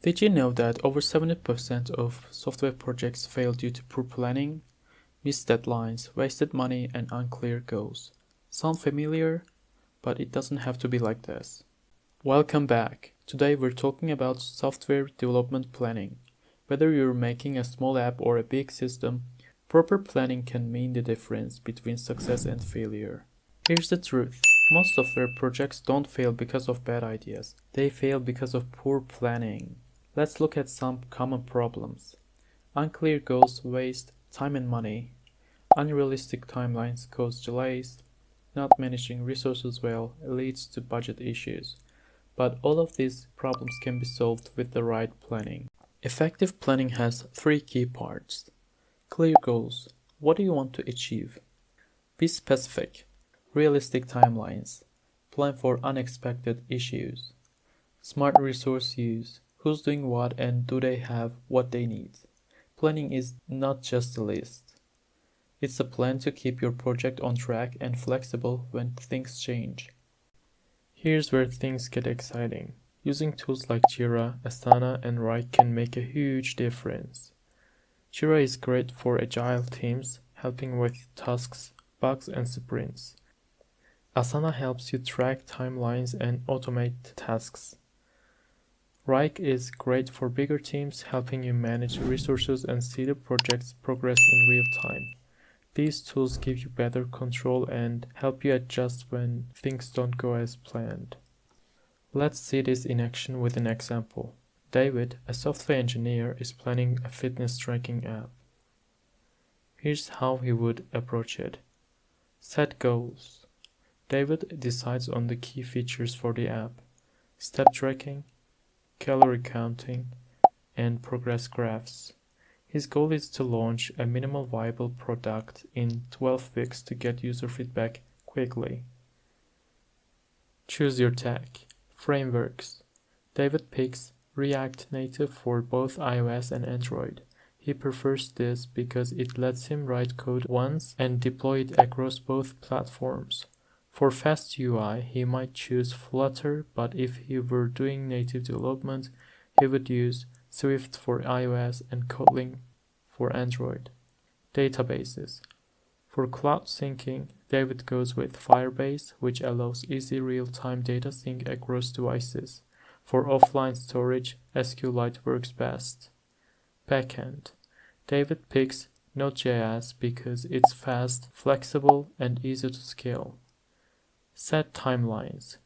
Did you know that over 70% of software projects fail due to poor planning, missed deadlines, wasted money, and unclear goals? Sound familiar? But it doesn't have to be like this. Welcome back. Today we're talking about software development planning. Whether you're making a small app or a big system, proper planning can mean the difference between success and failure. Here's the truth. Most software projects don't fail because of bad ideas. They fail because of poor planning. Let's look at some common problems. Unclear goals waste time and money. Unrealistic timelines cause delays. Not managing resources well leads to budget issues. But all of these problems can be solved with the right planning. Effective planning has three key parts. Clear goals. What do you want to achieve? Be specific. Realistic timelines. Plan for unexpected issues. Smart resource use. Who's doing what and do they have what they need? Planning is not just a list. It's a plan to keep your project on track and flexible when things change. Here's where things get exciting. Using tools like Jira, Asana, and Wrike can make a huge difference. Jira is great for agile teams, helping with tasks, bugs, and sprints. Asana helps you track timelines and automate tasks. Wrike is great for bigger teams, helping you manage resources and see the project's progress in real time. These tools give you better control and help you adjust when things don't go as planned. Let's see this in action with an example. David, a software engineer, is planning a fitness tracking app. Here's how he would approach it. Set goals. David decides on the key features for the app: step tracking, calorie counting, and progress graphs. His goal is to launch a minimal viable product in 12 weeks to get user feedback quickly. Choose your tech. Frameworks. David picks React Native for both iOS and Android. He prefers this because it lets him write code once and deploy it across both platforms. For fast UI, he might choose Flutter, but if he were doing native development, he would use Swift for iOS and Kotlin for Android. Databases. For cloud syncing, David goes with Firebase, which allows easy real-time data sync across devices. For offline storage, SQLite works best. Backend. David picks Node.js because it's fast, flexible, and easy to scale. Set timelines.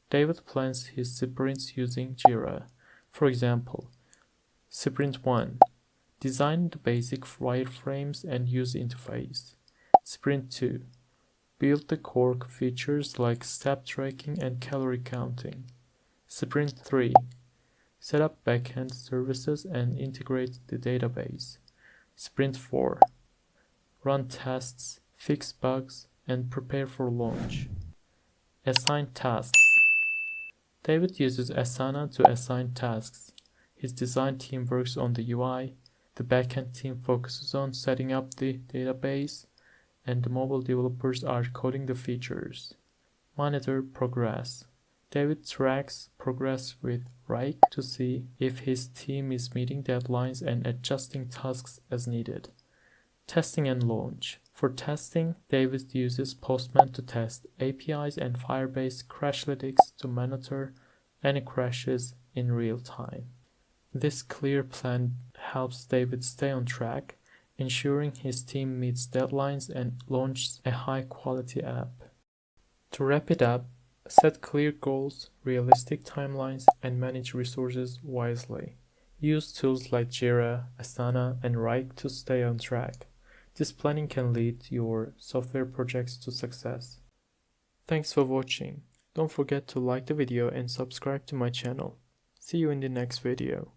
David plans his sprints using Jira. For example, Sprint 1. Design the basic wireframes and user interface. Sprint 2. Build the core features like step tracking and calorie counting. Sprint 3. Set up backend services and integrate the database. Sprint 4. Run tests, fix bugs, and prepare for launch. Assign tasks. David uses Asana to assign tasks. His design team works on the UI, the backend team focuses on setting up the database, and the mobile developers are coding the features. Monitor progress. David tracks progress with Wrike to see if his team is meeting deadlines and adjusting tasks as needed. Testing and launch. For testing, David uses Postman to test APIs and Firebase Crashlytics to monitor any crashes in real time. This clear plan helps David stay on track, ensuring his team meets deadlines and launches a high-quality app. To wrap it up, set clear goals, realistic timelines, and manage resources wisely. Use tools like Jira, Asana, and Wrike to stay on track. This planning can lead your software projects to success. Thanks for watching. Don't forget to like the video and subscribe to my channel. See you in the next video.